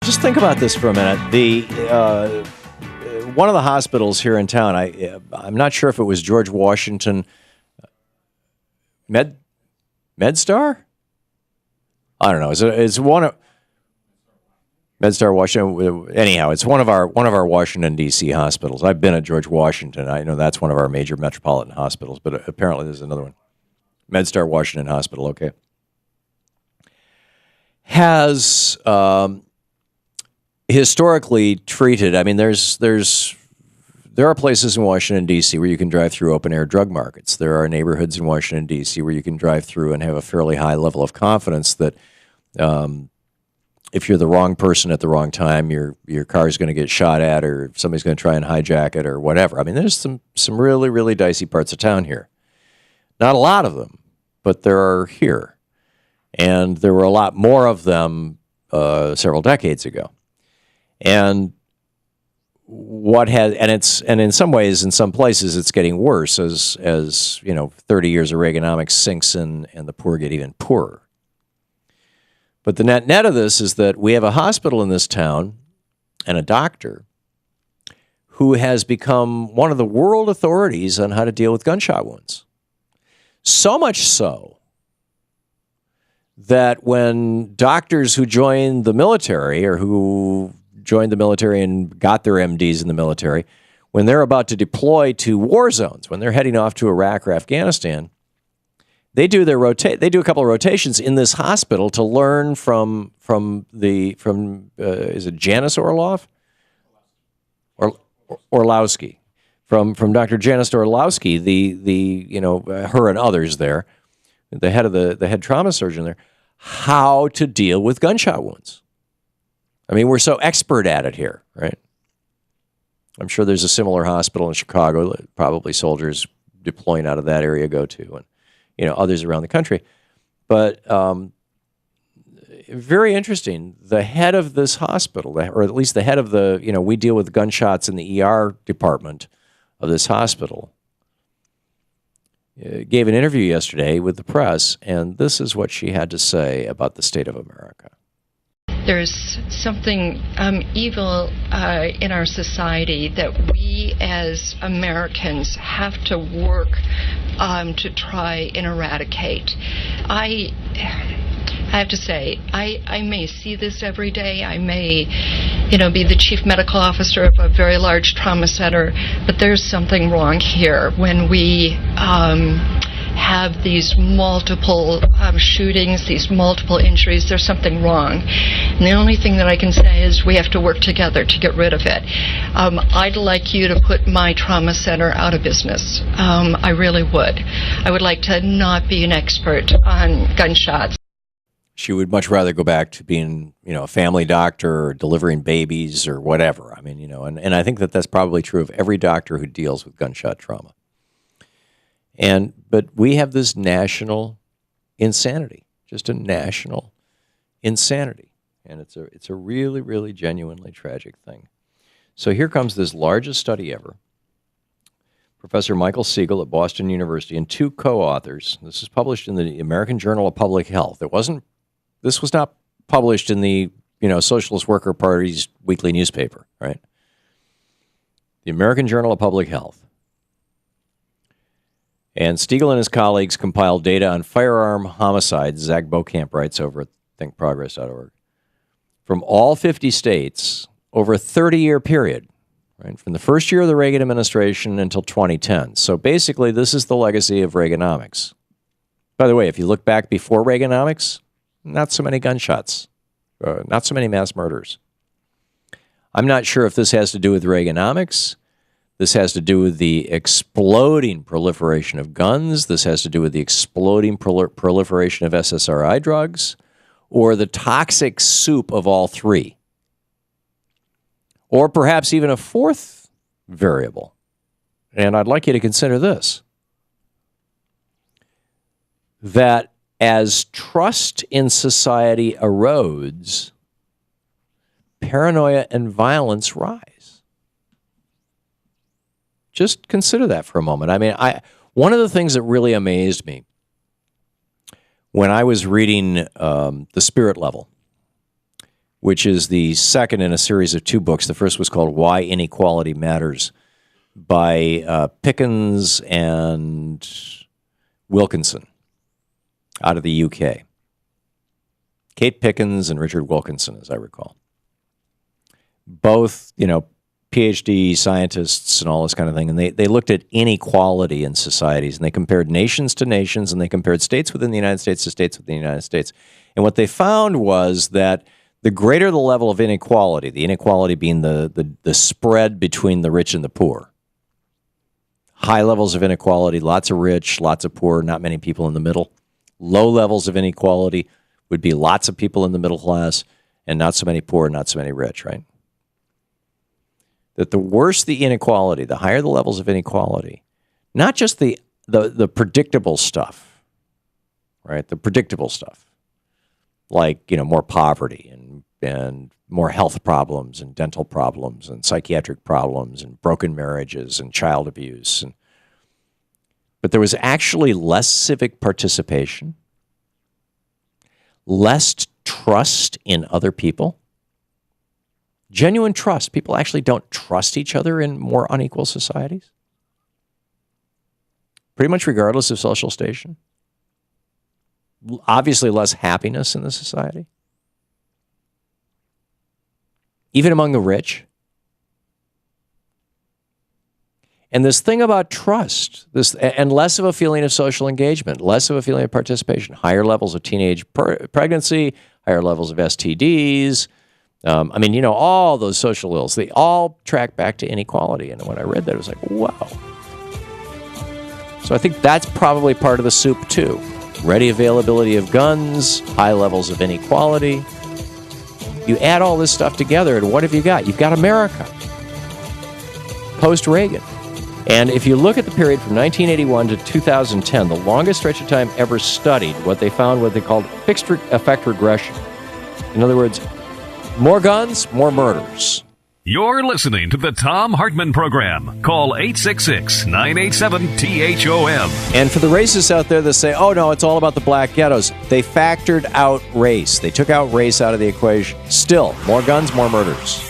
Just think about this for a minute. The one of the hospitals here in town, I'm not sure if it was George Washington MedStar? I don't know. It's one of MedStar Washington. Anyhow, it's one of our Washington D.C. hospitals. I've been at George Washington. I know that's one of our major metropolitan hospitals, but apparently there's another one. MedStar Washington Hospital. Okay, has historically treated. I mean, there are places in Washington D.C. where you can drive through open air drug markets. There are neighborhoods in Washington D.C. where you can drive through and have a fairly high level of confidence that if you're the wrong person at the wrong time, your car is going to get shot at, or somebody's going to try and hijack it, or whatever. I mean, there's some really, really dicey parts of town here. Not a lot of them, but there are here, and there were a lot more of them several decades ago. And and in some ways, in some places, it's getting worse as 30 years of Reaganomics sinks in, and the poor get even poorer. But the net of this is that we have a hospital in this town and a doctor who has become one of the world authorities on how to deal with gunshot wounds. So much so that when doctors who join the military, or who joined the military and got their MDs in the military, when they're about to deploy to war zones, when they're heading off to Iraq or Afghanistan, they do a couple of rotations in this hospital to learn from is it Janice Orlowski, from Dr. Janice Orlowski, her and others there, the head trauma surgeon there, how to deal with gunshot wounds. I mean, we're so expert at it here, right? I'm sure there's a similar hospital in Chicago that probably soldiers deploying out of that area go to, and others around the country. But very interesting. The head of this hospital, or at least the head of we deal with gunshots in the ER department of this hospital, gave an interview yesterday with the press, and this is what she had to say about the state of America. There's something evil in our society that we as Americans have to work to try and eradicate. I have to say, I may see this every day. I may, be the chief medical officer of a very large trauma center, but there's something wrong here when we have these multiple shootings, these multiple injuries. There's something wrong. And the only thing that I can say is we have to work together to get rid of it. I'd like you to put my trauma center out of business. I really would. I would like to not be an expert on gunshots. She would much rather go back to being, a family doctor or delivering babies or whatever. I mean, and I think that that's probably true of every doctor who deals with gunshot trauma. But we have this national insanity, just a national insanity. And it's a really, really genuinely tragic thing. So here comes this largest study ever. Professor Michael Siegel at Boston University and two co-authors. This is published in the American Journal of Public Health. This was not published in the, Socialist Worker Party's weekly newspaper, right? The American Journal of Public Health. And Stiegel and his colleagues compiled data on firearm homicides, Zach Beaucamp writes over at thinkprogress.org, from all 50 states over a 30-year period, right, from the first year of the Reagan administration until 2010. So basically, this is the legacy of Reaganomics. By the way, if you look back before Reaganomics, not so many gunshots, not so many mass murders. I'm not sure if this has to do with Reaganomics. This has to do with the exploding proliferation of guns. This has to do with the exploding proliferation of SSRI drugs, or the toxic soup of all three. Or perhaps even a fourth variable. And I'd like you to consider this. That as trust in society erodes, paranoia and violence rise. Just consider that for a moment. I mean, one of the things that really amazed me when I was reading The Spirit Level, which is the second in a series of 2 books. The first was called Why Inequality Matters by Pickens and Wilkinson out of the UK. Kate Pickens and Richard Wilkinson, as I recall. Both, PhD scientists and all this kind of thing, and they looked at inequality in societies, and they compared nations to nations, and they compared states within the United States to states within the United States. And what they found was that the greater the level of inequality, the inequality being the spread between the rich and the poor, high levels of inequality, lots of rich, lots of poor, not many people in the middle. Low levels of inequality would be lots of people in the middle class and not so many poor, not so many rich, right? That the worse the inequality, the higher the levels of inequality, not just the predictable stuff, right? The predictable stuff, like, more poverty and more health problems and dental problems and psychiatric problems and broken marriages and child abuse. But there was actually less civic participation, less trust in other people. Genuine trust. People actually don't trust each other in more unequal societies. Pretty much regardless of social station. Obviously less happiness in the society. Even among the rich. And this thing about trust, and less of a feeling of social engagement, less of a feeling of participation, higher levels of teenage pregnancy, higher levels of STDs, all those social ills, they all track back to inequality. And when I read that, it was like, wow. So I think that's probably part of the soup, too. Ready availability of guns, high levels of inequality. You add all this stuff together, and what have you got? You've got America, post-Reagan. And if you look at the period from 1981 to 2010, the longest stretch of time ever studied, what they found what they called fixed effect regression. In other words, more guns, more murders. You're listening to the Thom Hartmann Program. Call 866-987-THOM. And for the racists out there that say, oh, no, it's all about the black ghettos, they factored out race. They took out race out of the equation. Still, more guns, more murders.